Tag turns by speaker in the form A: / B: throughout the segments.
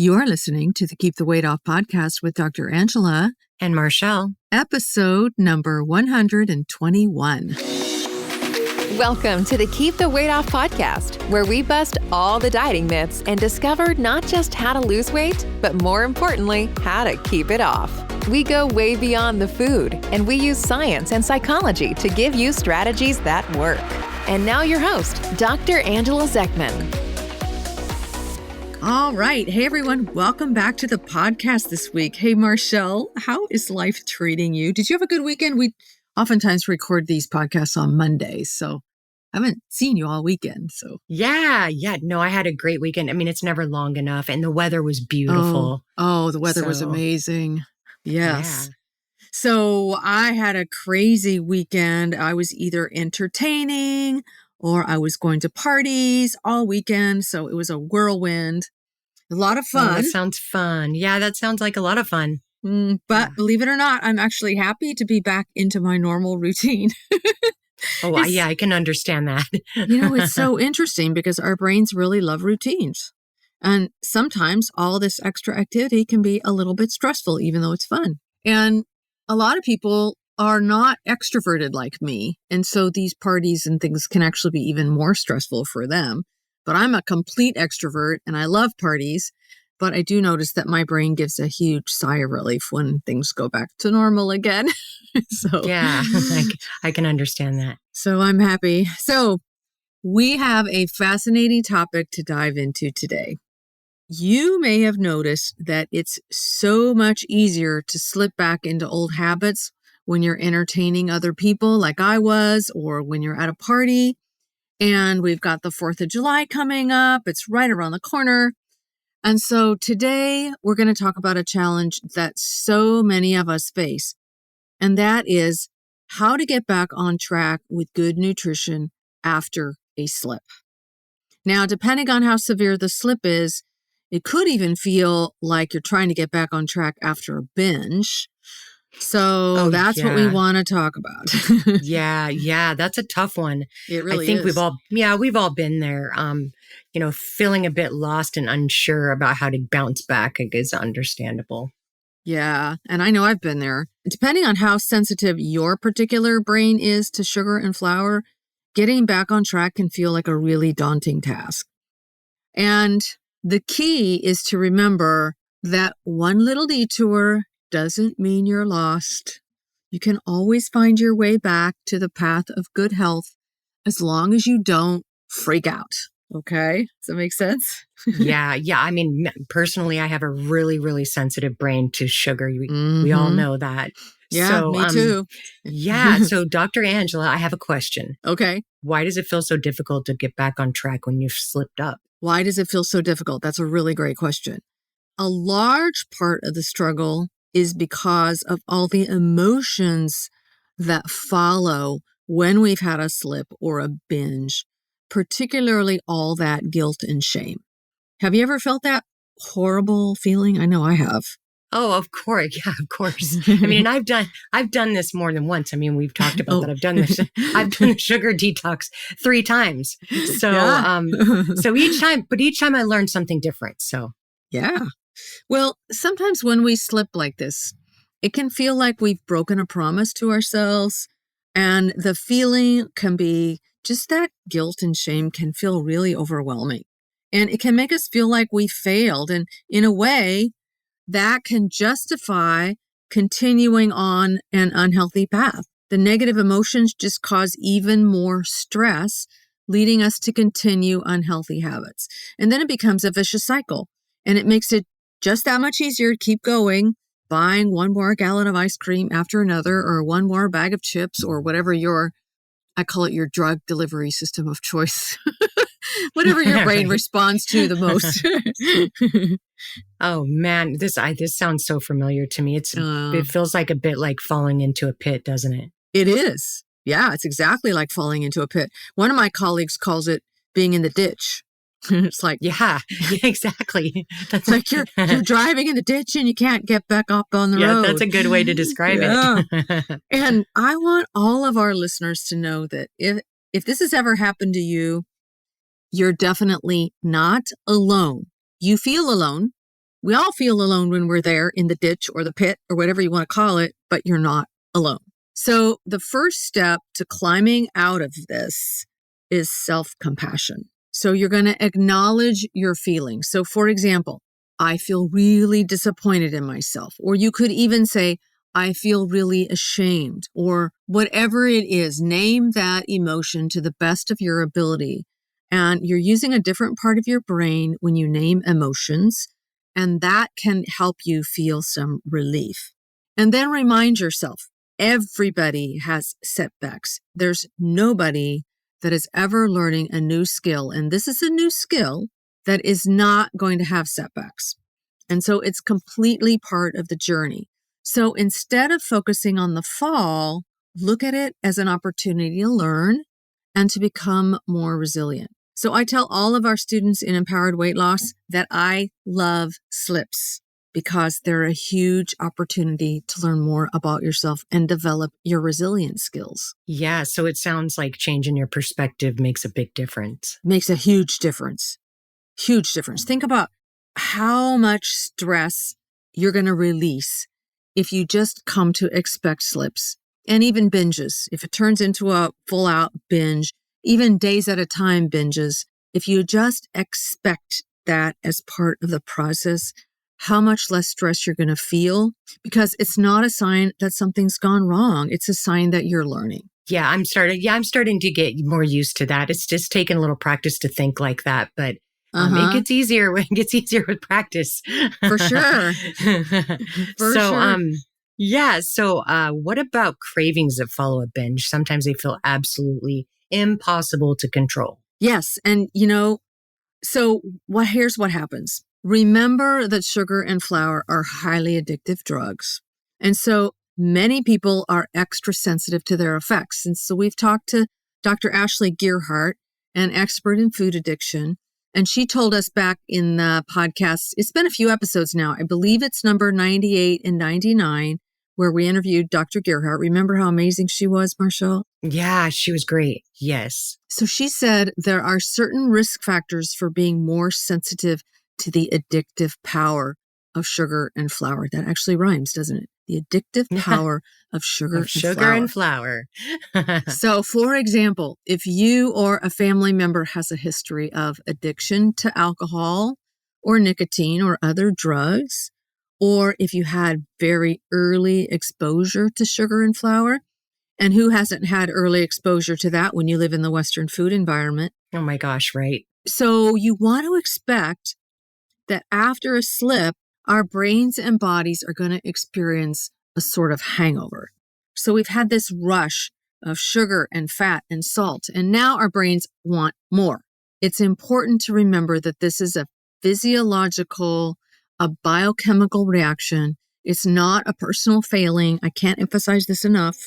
A: You are listening to the Keep the Weight Off podcast with Dr. Angela
B: and Marchelle,
A: episode number 121.
C: Welcome to the Keep the Weight Off podcast, where we bust all the dieting myths and discover not just how to lose weight, but more importantly, how to keep it off. We go way beyond the food, and we use science and psychology to give you strategies that work. And now your host, Dr. Angela Zechmann.
A: All right. Hey, everyone. Welcome back to the podcast this week. Hey, Marchelle, how is life treating you? Did you have a good weekend? We oftentimes record these podcasts on Mondays, so I haven't seen you all weekend. So
B: Yeah. No, I had a great weekend. I mean, it's never long enough, and the weather was beautiful.
A: Oh, the weather was amazing. Yes.
B: Yeah.
A: So I had a crazy weekend. I was either entertaining or I was going to parties all weekend. So it was a whirlwind, a lot of fun.
B: Oh, that sounds fun. Yeah, that sounds like a lot of fun.
A: But believe it or not, I'm actually happy to be back into my normal routine.
B: Yeah, I can understand that.
A: It's so interesting because our brains really love routines. And sometimes all this extra activity can be a little bit stressful, even though it's fun. And a lot of people are not extroverted like me. And so these parties and things can actually be even more stressful for them. But I'm a complete extrovert and I love parties. But I do notice that my brain gives a huge sigh of relief when things go back to normal again.
B: Yeah, I can understand that.
A: So I'm happy. So we have a fascinating topic to dive into today. You may have noticed that it's so much easier to slip back into old habits when you're entertaining other people like I was, or when you're at a party. And we've got the 4th of July coming up. It's right around the corner. And so today we're going to talk about a challenge that so many of us face. And that is how to get back on track with good nutrition after a slip. Now, depending on how severe the slip is, it could even feel like you're trying to get back on track after a binge. So that's what we want to talk about.
B: Yeah, that's a tough one.
A: It really
B: I think
A: is.
B: we've all been there. Feeling a bit lost and unsure about how to bounce back is understandable.
A: Yeah, and I know I've been there. Depending on how sensitive your particular brain is to sugar and flour, getting back on track can feel like a really daunting task. And the key is to remember that one little detour doesn't mean you're lost. You can always find your way back to the path of good health as long as you don't freak out. Okay? Does that make sense?
B: Yeah. I mean, personally, I have a really, really sensitive brain to sugar. We all know that.
A: Yeah, me too.
B: So Dr. Angela, I have a question.
A: Okay.
B: Why does it feel so difficult to get back on track when you've slipped up?
A: Why does it feel so difficult? That's a really great question. A large part of the struggle is because of all the emotions that follow when we've had a slip or a binge, particularly all that guilt and shame. Have you ever felt that horrible feeling? I know I have.
B: Oh, of course. Yeah, of course. I mean, I've done this more than once. I mean, we've talked about that. I've done the sugar detox 3 times. So, so each time I learned something different. So,
A: yeah. Well, sometimes when we slip like this, it can feel like we've broken a promise to ourselves, and the feeling can be just that guilt and shame can feel really overwhelming. And it can make us feel like we failed. And in a way, that can justify continuing on an unhealthy path. The negative emotions just cause even more stress, leading us to continue unhealthy habits. And then it becomes a vicious cycle. And it makes it just that much easier to keep going, buying one more gallon of ice cream after another, or one more bag of chips, or whatever I call it your drug delivery system of choice. Whatever your brain responds to the most.
B: Oh man, this sounds so familiar to me. It feels like a bit like falling into a pit, doesn't it?
A: It is. Yeah, it's exactly like falling into a pit. One of my colleagues calls it being in the ditch. It's like,
B: yeah, exactly.
A: That's like you're driving in the ditch and you can't get back up on the road.
B: Yeah, that's a good way to describe it.
A: And I want all of our listeners to know that if this has ever happened to you, you're definitely not alone. You feel alone, We all feel alone when we're there in the ditch or the pit or whatever you want to call it, but you're not alone. So the first step to climbing out of this is self-compassion. So you're going to acknowledge your feelings. So for example, I feel really disappointed in myself. Or you could even say, I feel really ashamed, or whatever it is. Name that emotion to the best of your ability. And you're using a different part of your brain when you name emotions, and that can help you feel some relief. And then remind yourself, everybody has setbacks. There's nobody that is ever learning a new skill, and this is a new skill, that is not going to have setbacks. And so it's completely part of the journey. So instead of focusing on the fall, look at it as an opportunity to learn and to become more resilient. So I tell all of our students in Empowered Weight Loss that I love slips because they're a huge opportunity to learn more about yourself and develop your resilience skills.
B: Yeah. So it sounds like changing your perspective makes a big difference.
A: Makes a huge difference. Huge difference. Think about how much stress you're going to release if you just come to expect slips and even binges. If it turns into a full out binge, even days at a time binges, if you just expect that as part of the process, how much less stress you're going to feel, because it's not a sign that something's gone wrong. It's a sign that you're learning.
B: Yeah, I'm starting to get more used to that. It's just taken a little practice to think like that, but it gets easier when it gets easier with practice.
A: For sure.
B: So what about cravings that follow a binge? Sometimes they feel absolutely impossible to control.
A: Yes. And here's what happens. Remember that sugar and flour are highly addictive drugs. And so many people are extra sensitive to their effects. And so we've talked to Dr. Ashley Gearhart, an expert in food addiction. And she told us back in the podcast, it's been a few episodes now. I believe it's number 98 and 99, where we interviewed Dr. Gearhart. Remember how amazing she was, Marchelle?
B: Yeah, she was great. Yes.
A: So she said there are certain risk factors for being more sensitive to the addictive power of sugar and flour. That actually rhymes, doesn't it? The addictive power of sugar and flour. So, for example, if you or a family member has a history of addiction to alcohol or nicotine or other drugs, or if you had very early exposure to sugar and flour, and who hasn't had early exposure to that when you live in the Western food environment?
B: Oh my gosh, right.
A: So you want to expect that after a slip, our brains and bodies are going to experience a sort of hangover. So we've had this rush of sugar and fat and salt, and now our brains want more. It's important to remember that this is a physiological, a biochemical reaction. It's not a personal failing. I can't emphasize this enough.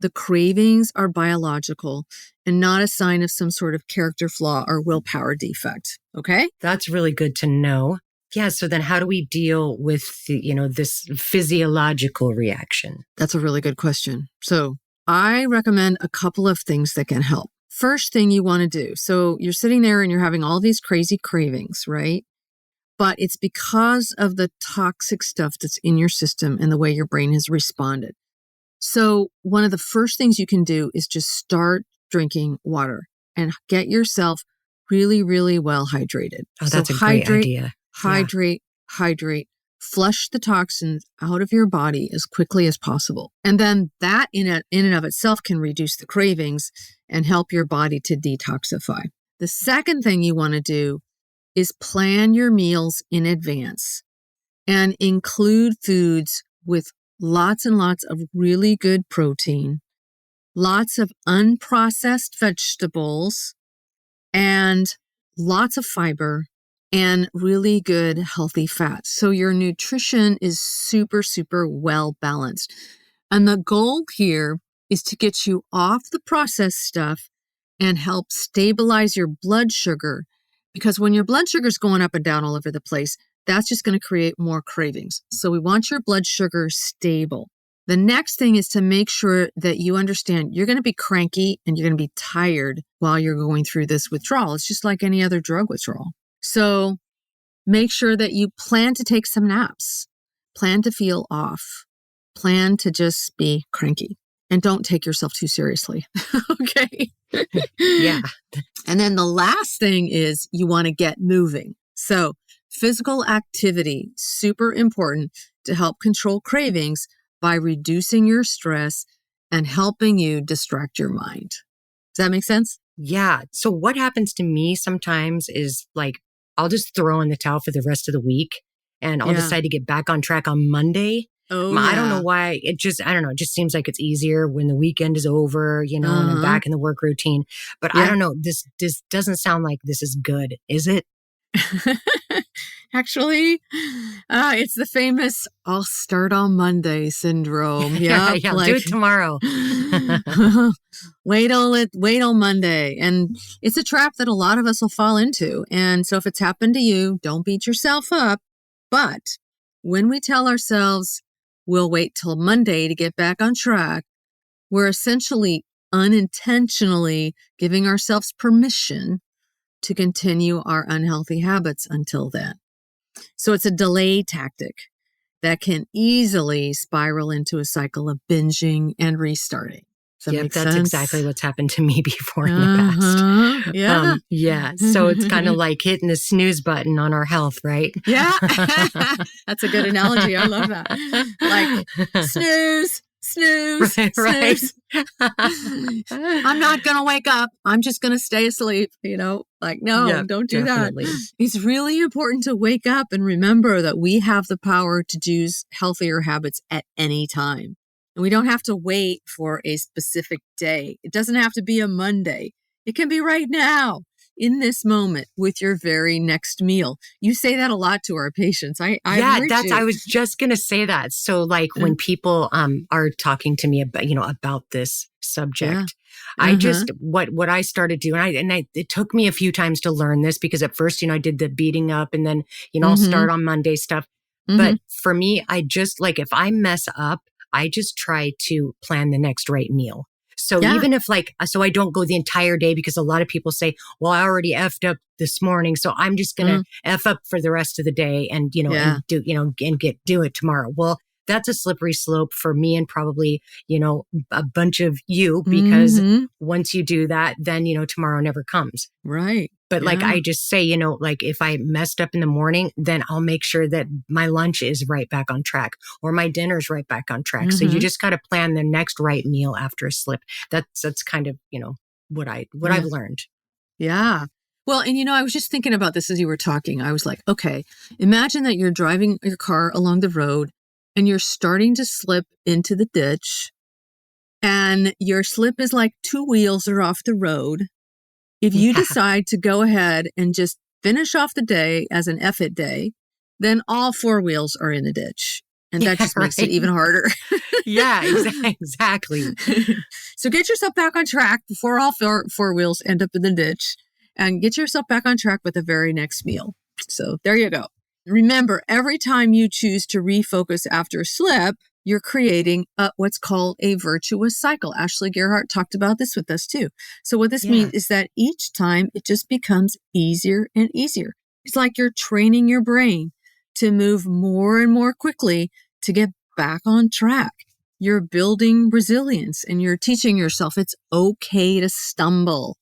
A: The cravings are biological and not a sign of some sort of character flaw or willpower defect. Okay?
B: That's really good to know. Yeah. So then how do we deal with, this physiological reaction?
A: That's a really good question. So I recommend a couple of things that can help. First thing you want to do. So you're sitting there and you're having all these crazy cravings, right? But it's because of the toxic stuff that's in your system and the way your brain has responded. So one of the first things you can do is just start drinking water and get yourself really, really well hydrated.
B: Oh, that's a great idea.
A: Hydrate, flush the toxins out of your body as quickly as possible. And then that in and of itself can reduce the cravings and help your body to detoxify. The second thing you want to do is plan your meals in advance and include foods with lots and lots of really good protein, lots of unprocessed vegetables, and lots of fiber, and really good healthy fats. So your nutrition is super, super well balanced. And the goal here is to get you off the processed stuff and help stabilize your blood sugar. Because when your blood sugar is going up and down all over the place, that's just going to create more cravings. So we want your blood sugar stable. The next thing is to make sure that you understand you're going to be cranky and you're going to be tired while you're going through this withdrawal. It's just like any other drug withdrawal. So make sure that you plan to take some naps, plan to feel off, plan to just be cranky, and don't take yourself too seriously. Okay.
B: Yeah.
A: And then the last thing is you want to get moving. So physical activity, super important to help control cravings by reducing your stress and helping you distract your mind. Does that make sense?
B: Yeah. So what happens to me sometimes is like, I'll just throw in the towel for the rest of the week and I'll decide to get back on track on Monday.
A: Oh,
B: I don't know why. I don't know. It just seems like it's easier when the weekend is over, and I'm back in the work routine. But I don't know. This doesn't sound like this is good, is it?
A: Actually, it's the famous "I'll start on Monday" syndrome.
B: Yeah, do it tomorrow.
A: Wait till Monday. And it's a trap that a lot of us will fall into. And so if it's happened to you, don't beat yourself up. But when we tell ourselves we'll wait till Monday to get back on track, we're essentially unintentionally giving ourselves permission to continue our unhealthy habits until then. So it's a delay tactic that can easily spiral into a cycle of binging and restarting.
B: Yep, that's exactly what's happened to me before in the past.
A: Yeah.
B: So it's kind of like hitting the snooze button on our health, right?
A: Yeah. That's a good analogy. I love that. Like snooze, snooze,
B: right.
A: snooze. I'm not going to wake up. I'm just going to stay asleep, like, no,
B: Yep,
A: don't do
B: definitely.
A: that. It's really important to wake up and remember that we have the power to choose healthier habits at any time. And we don't have to wait for a specific day. It doesn't have to be a Monday. It can be right now, in this moment, with your very next meal. You say that a lot to our patients. I
B: was just going to say that. So like when people are talking to me about this subject, I just, what I started doing, it took me a few times to learn this because at first, I did the beating up and then, I'll start on Monday stuff. But for me, I just like, if I mess up, I just try to plan the next right meal. So even if so I don't go the entire day because a lot of people say, well, I already effed up this morning. So I'm just going to F up for the rest of the day and, and do it tomorrow. Well, that's a slippery slope for me and probably, a bunch of you because once you do that, then, tomorrow never comes.
A: Right.
B: But like I just say, like if I messed up in the morning, then I'll make sure that my lunch is right back on track or my dinner's right back on track. So you just got to plan the next right meal after a slip. That's kind of, what I've learned.
A: Yeah. Well, and I was just thinking about this as you were talking. I was like, okay, imagine that you're driving your car along the road and you're starting to slip into the ditch and your slip is like 2 wheels are off the road. If you decide to go ahead and just finish off the day as an F it day, then all 4 wheels are in the ditch. And that just makes it even harder.
B: Yeah, exactly.
A: So get yourself back on track before all four wheels end up in the ditch and get yourself back on track with the very next meal. So there you go. Remember, every time you choose to refocus after a slip, you're creating what's called a virtuous cycle. Ashley Gerhardt talked about this with us too. So what this means is that each time it just becomes easier and easier. It's like you're training your brain to move more and more quickly to get back on track. You're building resilience and you're teaching yourself it's okay to stumble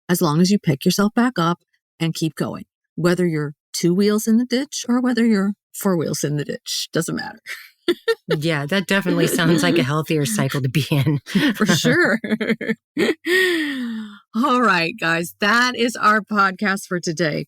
A: as long as you pick yourself back up and keep going. Whether you're 2 wheels in the ditch or whether you're 4 wheels in the ditch, doesn't matter.
B: Yeah, that definitely sounds like a healthier cycle to be in.
A: For sure. All right, guys, that is our podcast for today.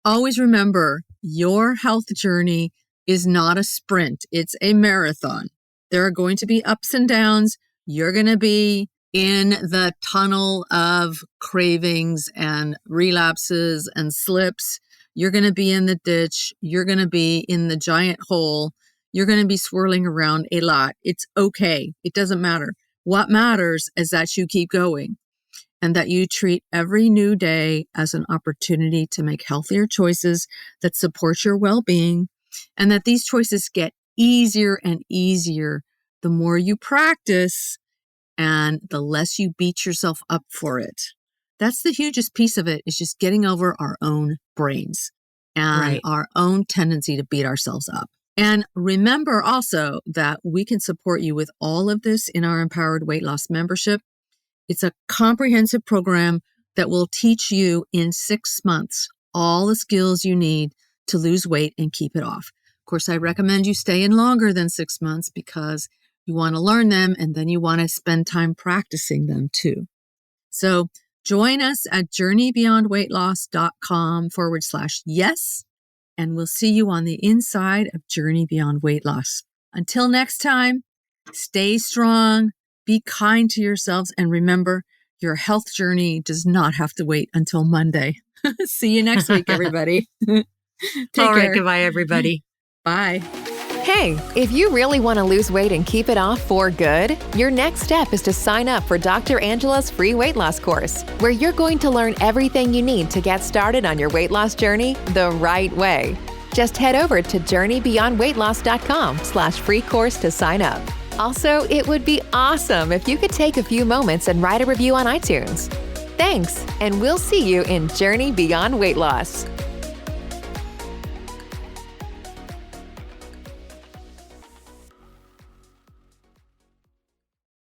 A: Always remember, your health journey is not a sprint. It's a marathon. There are going to be ups and downs. You're going to be in the tunnel of cravings and relapses and slips. You're going to be in the ditch. You're going to be in the giant hole. You're going to be swirling around a lot. It's okay. It doesn't matter. What matters is that you keep going and that you treat every new day as an opportunity to make healthier choices that support your well-being, and that these choices get easier and easier the more you practice and the less you beat yourself up for it. That's the hugest piece of it, is just getting over our own brains. and our own tendency to beat ourselves up. And remember also that we can support you with all of this in our Empowered Weight Loss membership. It's a comprehensive program that will teach you in 6 months all the skills you need to lose weight and keep it off. Of course, I recommend you stay in longer than 6 months because you want to learn them and then you want to spend time practicing them too. So join us at journeybeyondweightloss.com/yes. And we'll see you on the inside of Journey Beyond Weight Loss. Until next time, stay strong, be kind to yourselves, and remember, your health journey does not have to wait until Monday. See you next week, everybody. Take
B: All right,
A: care.
B: goodbye, everybody.
A: Bye.
C: Hey, if you really want to lose weight and keep it off for good, your next step is to sign up for Dr. Angela's free weight loss course, where you're going to learn everything you need to get started on your weight loss journey the right way. Just head over to journeybeyondweightloss.com/free course to sign up. Also, it would be awesome if you could take a few moments and write a review on iTunes. Thanks, and we'll see you in Journey Beyond Weight Loss.